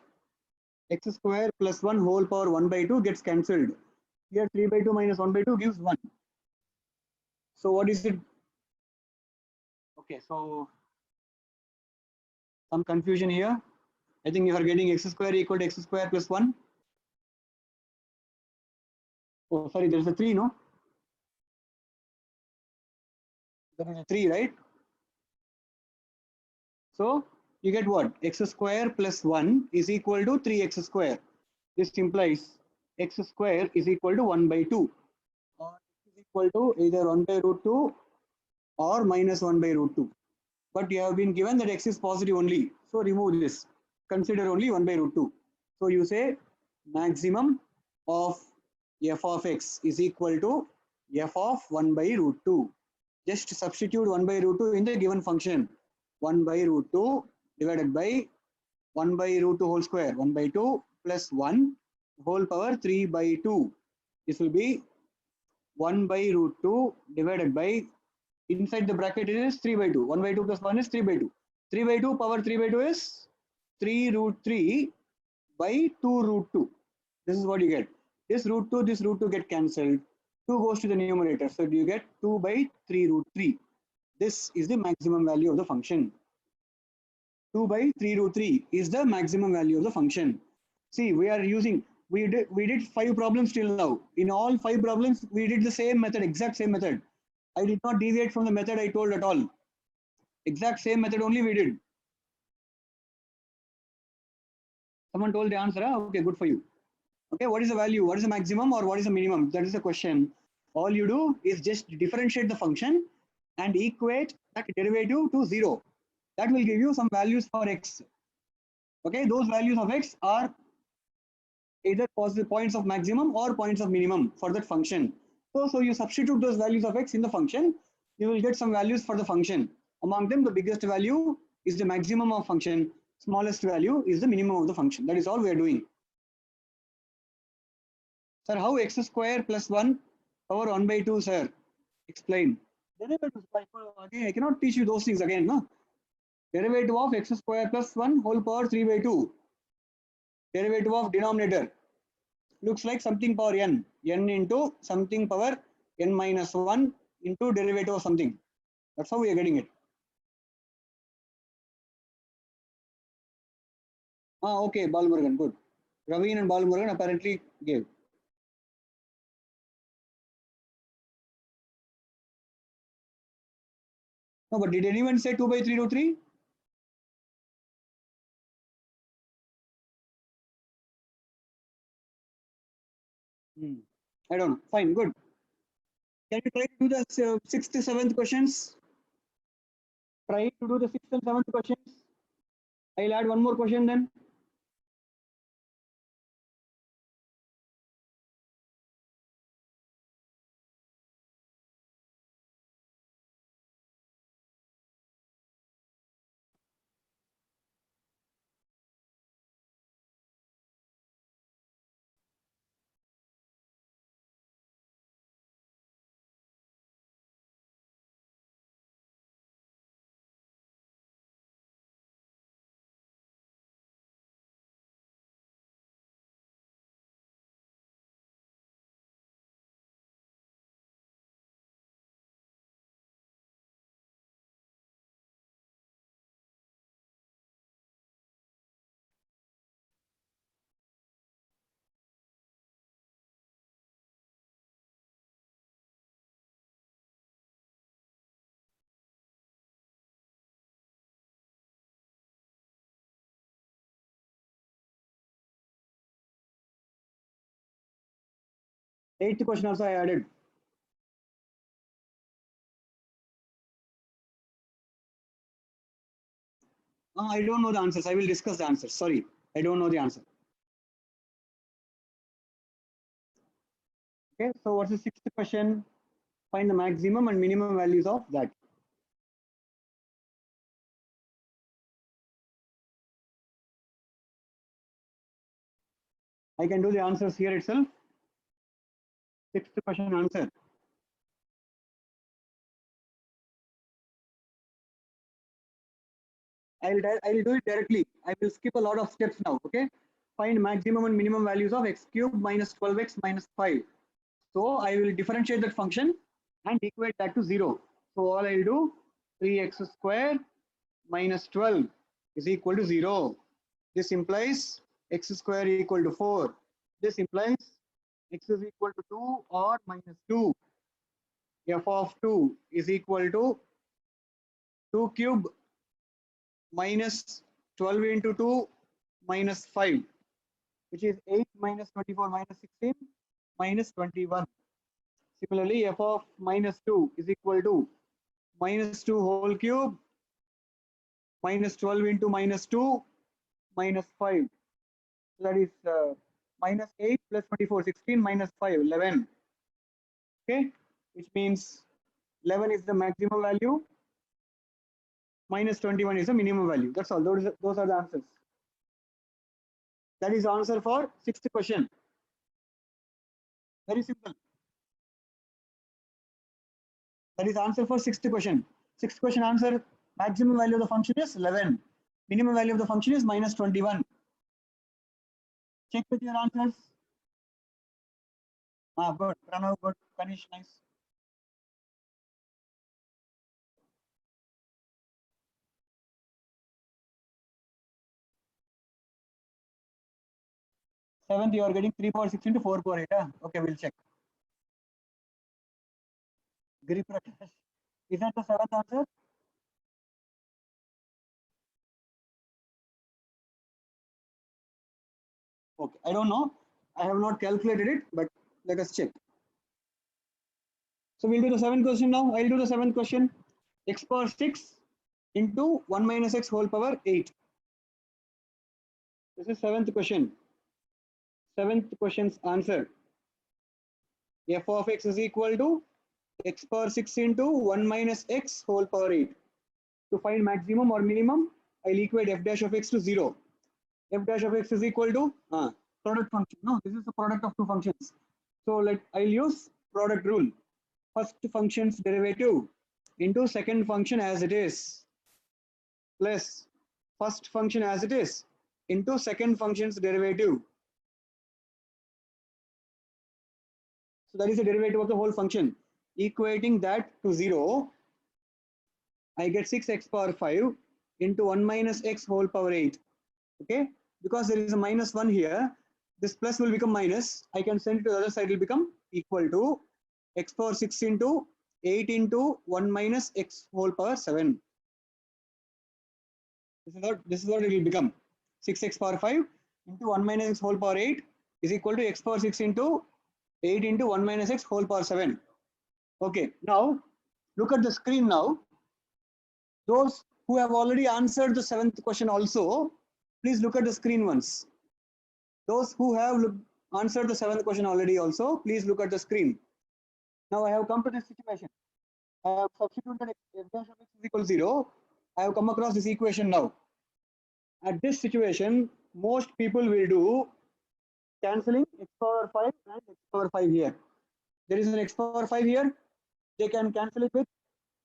x square plus 1 whole power 1 by 2 gets cancelled. Here 3 by 2 minus 1 by 2 gives 1. So what is it? Okay, so some confusion here. I think you are getting x square equal to x square plus 1. Oh, sorry, there is a 3, no? There is a 3, right? So you get what? X square plus 1 is equal to 3x square. This implies x square is equal to 1 by 2. Or is equal to either 1 by root 2 or minus 1 by root 2. But you have been given that x is positive only. So remove this. Consider only 1 by root 2. So you say maximum of f of x is equal to f of 1 by root 2. Just substitute 1 by root 2 in the given function. 1 by root 2 divided by 1 by root 2 whole square. 1 by 2 plus 1 whole power 3 by 2. This will be 1 by root 2 divided by, inside the bracket it is 3 by 2. 1 by 2 plus 1 is 3 by 2. 3 by 2 power 3 by 2 is 3 root 3 by 2 root 2. This is what you get. This root 2 get cancelled. 2 goes to the numerator. So you get 2 by 3 root 3. This is the maximum value of the function. 2 by 3 root 3 is the maximum value of the function. See, we did 5 problems till now. In all 5 problems, we did the same method, exact same method. I did not deviate from the method I told at all. Exact same method only we did. Someone told the answer, huh? Okay, good for you. Okay, what is the value? What is the maximum or what is the minimum? That is the question. All you do is just differentiate the function and equate that derivative to 0. That will give you some values for x. Okay, those values of x are either positive points of maximum or points of minimum for that function. So you substitute those values of x in the function, you will get some values for the function. Among them, the biggest value is the maximum of function, smallest value is the minimum of the function. That is all we are doing. Sir, how x square plus 1 power 1 by 2, sir? Explain. Derivative, again, I cannot teach you those things again, no? Derivative of x square plus 1 whole power 3 by 2. Derivative of denominator looks like something power n into something power n minus 1 into derivative of something. That's how we are getting it. Okay, Balmurugan, good. Raveen and Balmurugan apparently gave. No, but did anyone say 2 by 3 root 3? I don't know. Fine, good. Can you try to do the 6th, 7th questions? Try to do the 6th and 7th questions. I'll add one more question then. Eighth question also I added. I don't know the answers. I will discuss the answers. Sorry, I don't know the answer. Okay, so what's the 6th question? Find the maximum and minimum values of that. I can do the answers here itself. Sixth question answer. I'll do it directly. I will skip a lot of steps now. Okay. Find maximum and minimum values of x cube minus 12x minus 5. So I will differentiate that function and equate that to 0. So all I'll do 3x square minus 12 is equal to 0. This implies x square equal to 4. This implies x is equal to 2 or minus 2. F of 2 is equal to 2 cube minus 12 into 2 minus 5, which is 8 minus 24 minus 16 minus 21. Similarly, f of minus 2 is equal to minus 2 whole cube minus 12 into minus 2 minus 5. So that is minus 8 plus 24, 16 minus 5, 11. Okay, which means 11 is the maximum value, minus 21 is the minimum value. That's all. Those are the answers. That is the answer for sixth question. Very simple. That is the answer for sixth question. Sixth question answer, maximum value of the function is 11. Minimum value of the function is minus 21. Check with your answers. Good. Pranav, good. Kanish, nice. Seventh, you are getting 3 power 6 into 4 power 8. Okay, we'll check. Giri Prakash. Is that the seventh answer? Okay, I don't know. I have not calculated it, but let us check. So we'll do the seventh question now. I'll do the seventh question. X power 6 into 1 minus x whole power 8. This is seventh question. Seventh question's answer. F of x is equal to x power 6 into 1 minus x whole power 8. To find maximum or minimum, I'll equate f dash of x to 0. F dash of x is equal to product function. No, this is the product of two functions. So I'll use product rule. First function's derivative into second function as it is plus first function as it is into second function's derivative. So that is the derivative of the whole function. Equating that to 0, I get 6x power 5 into 1 minus x whole power 8. Okay, because there is a minus 1 here, this plus will become minus. I can send it to the other side, it will become equal to x power 6 into 8 into 1 minus x whole power 7. This is what it will become. 6x power 5 into 1 minus x whole power 8 is equal to x power 6 into 8 into 1 minus x whole power 7. Okay, now look at the screen now. Those who have already answered the seventh question also, please look at the screen once. Those who have answered the seventh question already also, please look at the screen. Now I have come to this situation. I have substituted f dash of x is equal to 0. I have come across this equation now. At this situation, most people will do cancelling x power 5 and x power 5 here. There is an x power 5 here. They can cancel it with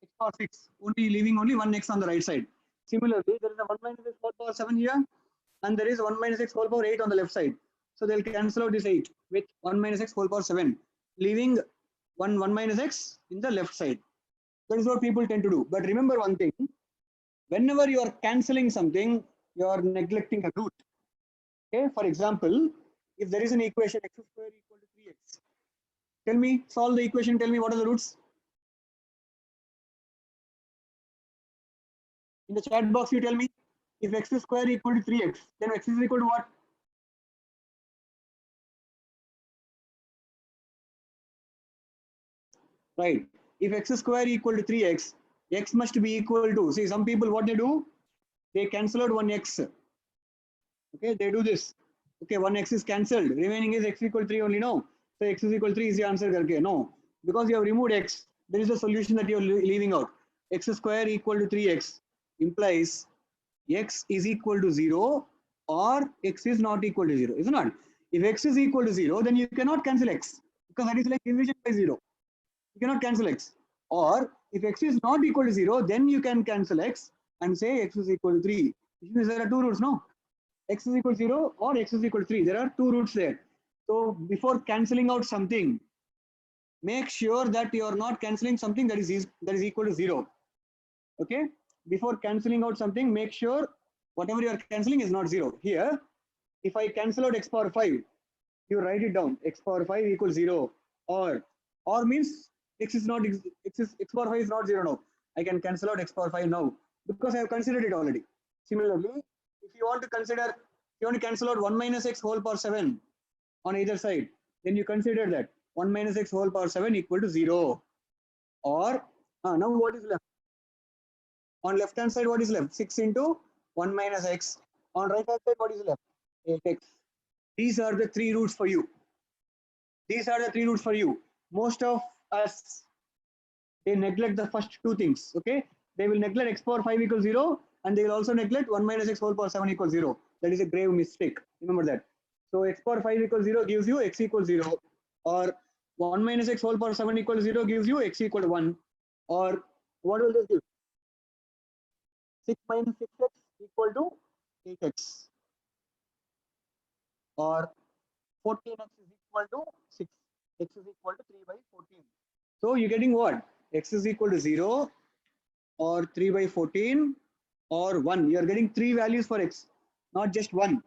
x power 6, leaving only one x on the right side. Similarly, there is a 1 minus x whole power 7 here, and there is 1 minus x whole power 8 on the left side. So they'll cancel out this 8 with 1 minus x whole power 7, leaving 1 minus x in the left side. That is what people tend to do. But remember one thing, whenever you are cancelling something, you are neglecting a root. Okay, for example, if there is an equation x square equal to 3x, tell me, solve the equation, tell me what are the roots. In the chat box, you tell me if x square equal to 3x, then x is equal to what? Right. If x square equal to 3x, x must be equal to, see, some people what they do, they cancel out one x. Okay, they do this. Okay, one x is cancelled. Remaining is x equal to 3 only. No. So x is equal to 3 is the answer. No. Because you have removed x. there is a solution that you're leaving out. X square equal to 3x implies x is equal to 0 or x is not equal to 0, is it not? If x is equal to 0, then you cannot cancel x because that is like division by 0. You cannot cancel x. Or if x is not equal to 0, then you can cancel x and say x is equal to 3. There are two roots, no? X is equal to 0 or x is equal to 3. There are two roots there. So before cancelling out something, make sure that you are not cancelling something that is equal to 0. Okay? Before cancelling out something, make sure whatever you are cancelling is not 0. Here, if I cancel out x power 5, you write it down. X power 5 equals 0. Or means x power 5 is not 0 now. I can cancel out x power 5 now because I have considered it already. Similarly, if you want to cancel out 1 minus x whole power 7 on either side, then you consider that 1 minus x whole power 7 equal to 0. Or now what is left? On left hand side, what is left? 6 into 1 minus x. On right hand side, what is left? 8x. These are the three roots for you. Most of us, they neglect the first two things. Okay, they will neglect x power 5 equals 0, and they will also neglect 1 minus x whole power 7 equals 0. That is a grave mistake. Remember that. So x power 5 equals 0 gives you x equals 0, or 1 minus x whole power 7 equals 0 gives you x equal to 1, or what will this give? 6 minus 6x equal to 8x, or 14x is equal to 6. X is equal to 3 by 14. So you're getting what? X is equal to 0 or 3 by 14 or 1. You're getting three values for x, not just one.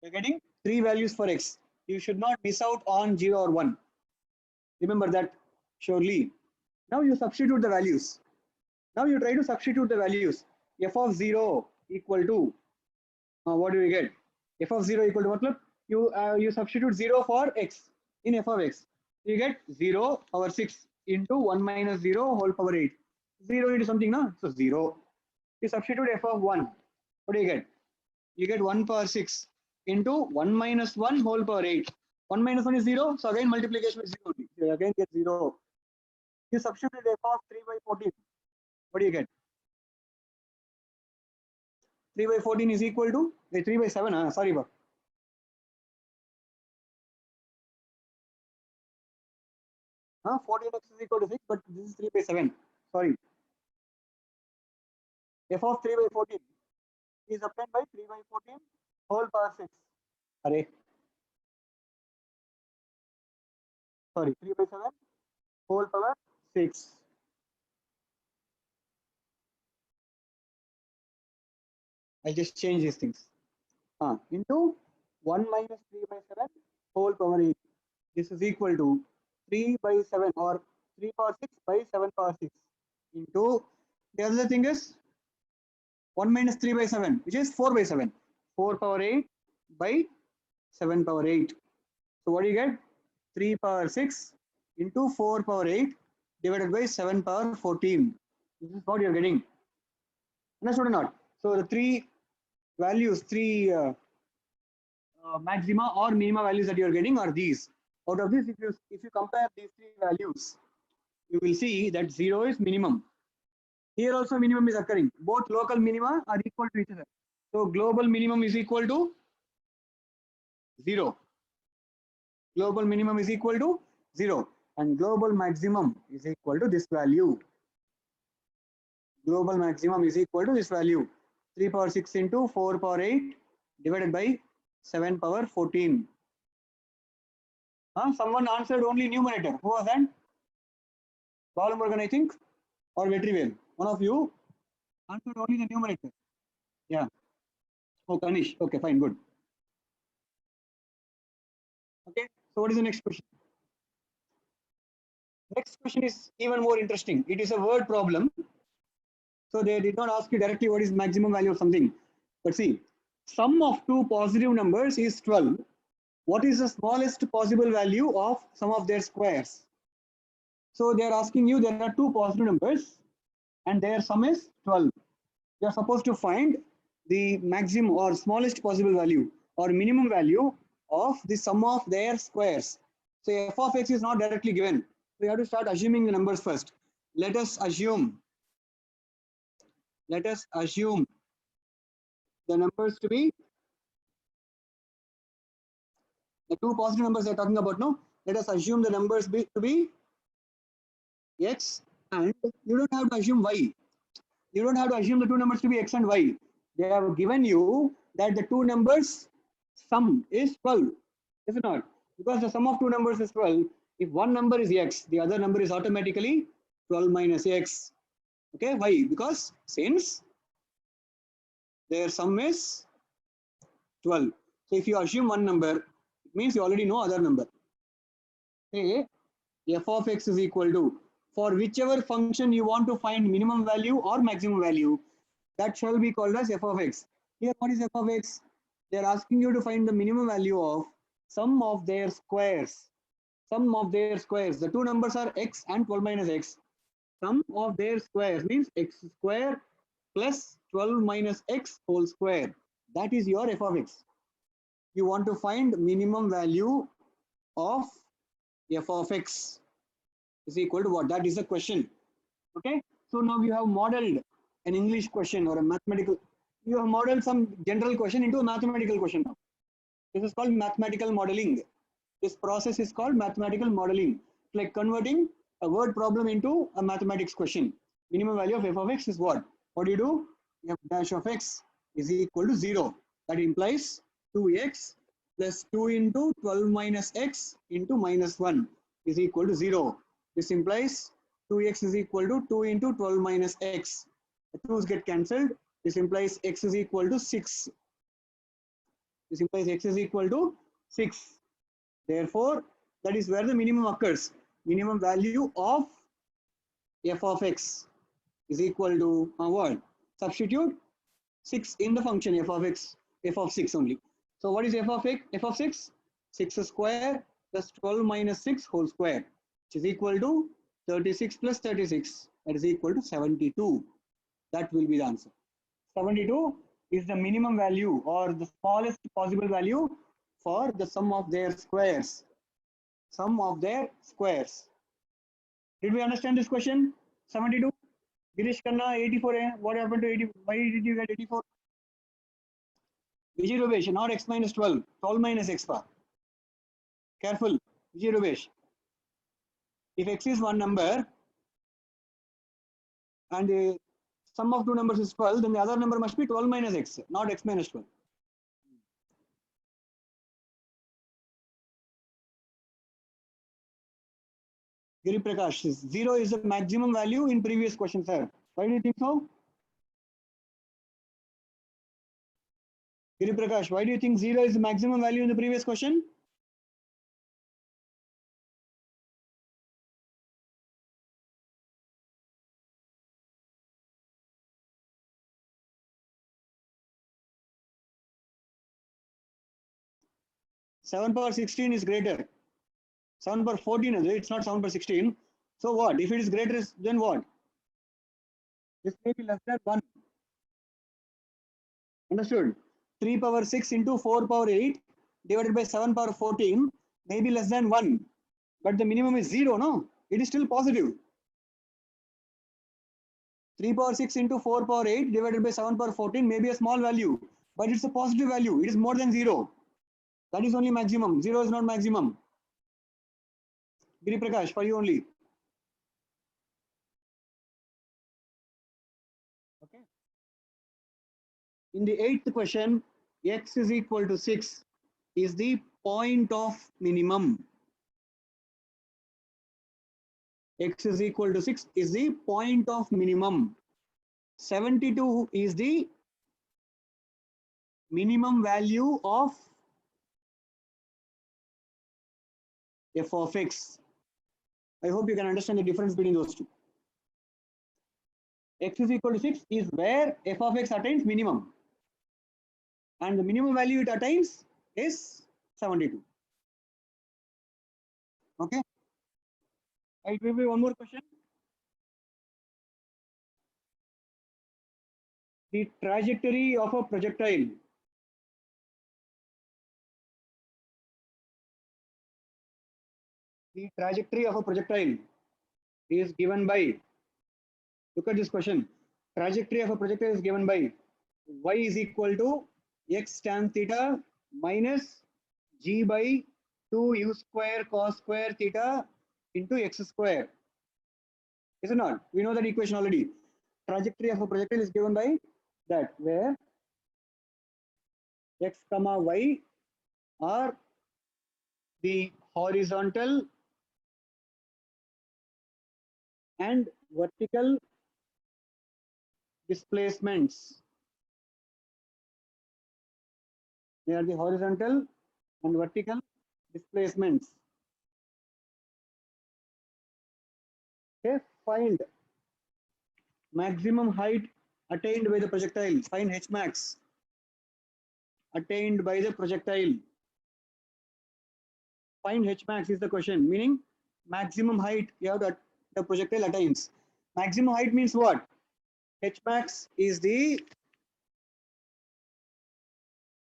You're getting three values for x. You should not miss out on 0 or 1. Remember that surely. Now you substitute the values. Now you try to substitute the values. F of 0 equal to, what do we get? F of 0 equal to, you substitute 0 for x in f of x. You get 0 power 6 into 1 minus 0 whole power 8. 0 into something, no? So 0. You substitute f of 1. What do you get? You get 1 power 6 into 1 minus 1 whole power 8. 1 minus 1 is 0. So again multiplication is 0. You again get 0. You substitute f of 3 by 14. What do you get? 3 by 14 is equal to 3 by 7. Sorry, Bob. 14x is equal to 6, but this is 3 by 7. Sorry. F of 3 by 14 is obtained by 3 by 14 whole power 6. Array. Sorry, 3 by 7 whole power 6. I just change these things. Into 1 minus 3 by 7 whole power 8. This is equal to 3 by 7 or 3 power 6 by 7 power 6 into, the other thing is 1 minus 3 by 7, which is 4 by 7. 4 power 8 by 7 power 8. So what do you get? 3 power 6 into 4 power 8 divided by 7 power 14. This is what you're getting. Understood or not? So the three values, maxima or minima values that you are getting are these. Out of this, if you compare these three values, you will see that 0 is minimum. Here also minimum is occurring. Both local minima are equal to each other. So global minimum is equal to 0. Global minimum is equal to 0. And global maximum is equal to this value. Global maximum is equal to this value. 3 power 6 into 4 power 8 divided by 7 power 14. Someone answered only numerator. Who was that? Balamurgan, I think, or Vetrivel. One of you answered only the numerator. Yeah. Oh, Kanish. Okay, fine, good. Okay, so what is the next question? Next question is even more interesting. It is a word problem. So they did not ask you directly what is maximum value of something. But see, sum of two positive numbers is 12. What is the smallest possible value of sum of their squares? So they are asking you, there are two positive numbers and their sum is 12. You are supposed to find the maximum or smallest possible value or minimum value of the sum of their squares. So f of x is not directly given. we have to start assuming the numbers first. Let us assume the numbers to be the two positive numbers they're talking about. No, let us assume the numbers to be x, and you don't have to assume y. You don't have to assume the two numbers to be x and y. They have given you that the two numbers sum is 12, is it not? Because the sum of two numbers is 12. If one number is x, the other number is automatically 12 minus x. Okay, why? Because since their sum is 12. So if you assume one number, it means you already know other number. Say f of x is equal to, for whichever function you want to find minimum value or maximum value, that shall be called as f of x. Here, what is f of x? They are asking you to find the minimum value of sum of their squares. Sum of their squares. The two numbers are x and 12 minus x. Sum of their squares means x square plus 12 minus x whole square. That is your f of x. You want to find minimum value of f of x is equal to what? That is the question. Okay. So now you have modeled an English question or a mathematical. You have modeled some general question into a mathematical question now. This is called mathematical modeling. This process is called mathematical modeling. It's like converting a word problem into a mathematics question. Minimum value of f of x is what? What do you do? F dash of x is equal to 0. That implies 2x plus 2 into 12 minus x into minus 1 is equal to 0. This implies 2x is equal to 2 into 12 minus x. The 2's get cancelled. This implies x is equal to 6. This implies x is equal to 6. Therefore, that is where the minimum occurs. Minimum value of f of x is equal to what? Substitute 6 in the function f of x, f of 6 only. So what is f of x? F of 6? 6 square plus 12 minus 6 whole square, which is equal to 36 plus 36. That is equal to 72. That will be the answer. 72 is the minimum value or the smallest possible value for the sum of their squares. Sum of their squares. Did we understand this question? 72. Girish Khanna, 84. What happened to 80? Why did you get 84? Vijay Rubesh, not x minus 12. 12 minus x bar. Careful. Vijay Rubesh. If x is one number and the sum of two numbers is 12, then the other number must be 12 minus x, not x minus 12. Giri Prakash, 0 is the maximum value in previous question, sir. Why do you think so? Giri Prakash, why do you think 0 is the maximum value in the previous question? Seven power 16 is greater. 7 power 14 is it's not 7 power 16. So what? If it is greater, then what? This may be less than 1. Understood? 3 power 6 into 4 power 8 divided by 7 power 14 may be less than 1. But the minimum is 0, no? It is still positive. 3 power 6 into 4 power 8 divided by 7 power 14 may be a small value, but it's a positive value. It is more than 0. That is only maximum. 0 is not maximum. Giri Prakash, for you only. Okay. In the 8th question, x is equal to 6 is the point of minimum. X is equal to 6 is the point of minimum. 72 is the minimum value of f of x. I hope you can understand the difference between those two. X is equal to 6 is where f of x attains minimum. And the minimum value it attains is 72. Okay. I will be one more question. The trajectory of a projectile. The trajectory of a projectile is given by, look at this question. Trajectory of a projectile is given by y is equal to x tan theta minus g by 2 u square cos square theta into x square. Is it not? We know that equation already. Trajectory of a projectile is given by that, where x comma y are the horizontal and vertical displacements. They are the horizontal and vertical displacements. Okay, find maximum height attained by the projectile. Find h max attained by the projectile. Find h max is the question, meaning maximum height you have that the projectile attains. Maximum height means what? H max is the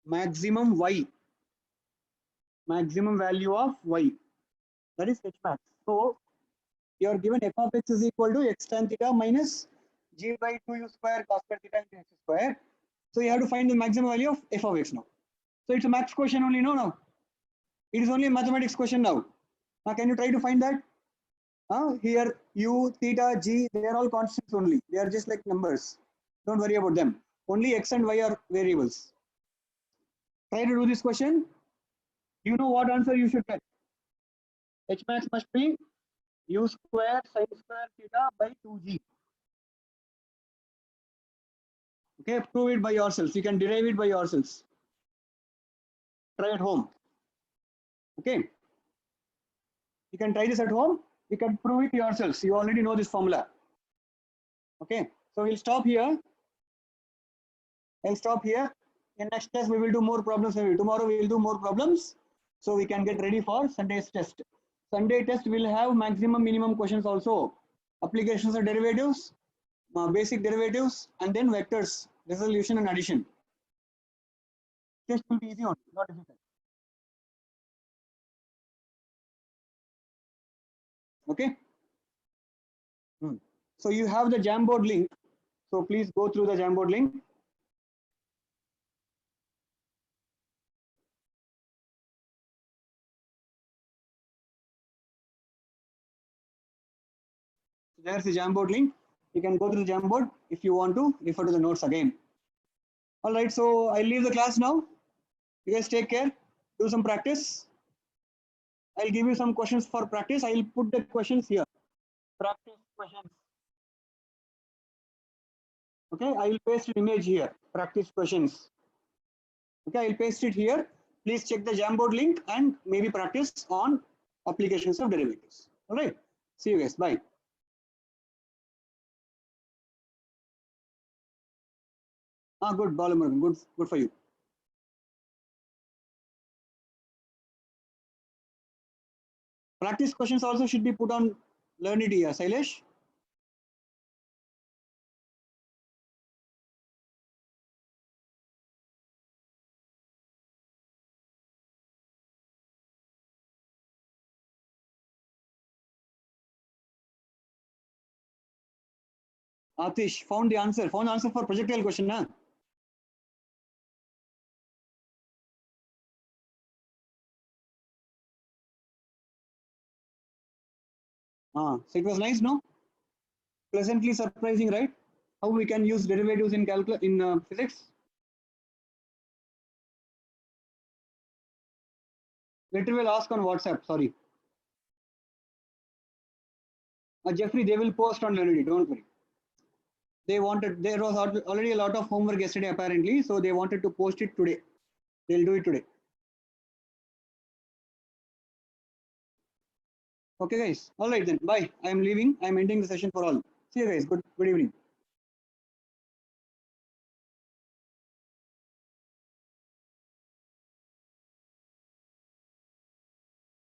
maximum y, maximum value of y, that is h max. So you are given f of x is equal to x tan theta minus g by 2 u square cos square theta into x square. So you have to find the maximum value of f of x now. So it's a max question only, no, now. It is only a mathematics question now. Now can you try to find that? Here u, theta, g, they are all constants only. They are just like numbers. Don't worry about them. Only x and y are variables. Try to do this question. You know what answer you should get. H max must be u square sin square theta by 2g. Okay, prove it by yourselves. You can derive it by yourselves. Try at home. Okay. You can try this at home. You can prove it yourselves. You already know this formula. Okay. So we'll stop here. I'll stop here. In next class, we will do more problems. Tomorrow we will do more problems. So we can get ready for Sunday's test. Sunday test will have maximum minimum questions also. Applications of derivatives, basic derivatives, and then vectors, resolution and addition. Test will be easy only, not difficult. Okay. So you have the Jamboard link. So please go through the Jamboard link. There's the Jamboard link. You can go to the Jamboard if you want to refer to the notes again. All right, so I'll leave the class now. You guys take care. Do some practice. I'll give you some questions for practice. I'll put the questions here. Practice questions. Okay, I will paste an image here. Practice questions. Okay, I'll paste it here. Please check the Jamboard link and maybe practice on applications of derivatives. All right. See you guys. Bye. Good, Balamurugan. Good for you. Practice questions also should be put on Learnity, Sailesh. Atish found the answer. Found the answer for projectile question, na? So it was nice, no? Pleasantly surprising, right? How we can use derivatives in physics. Later we'll ask on WhatsApp. Sorry. Jeffrey, they will post on Learnity. Don't worry. There was already a lot of homework yesterday apparently, so they wanted to post it today. They'll do it today. Okay, guys. All right then. Bye. I'm leaving. I'm ending the session for all. See you guys. Good evening.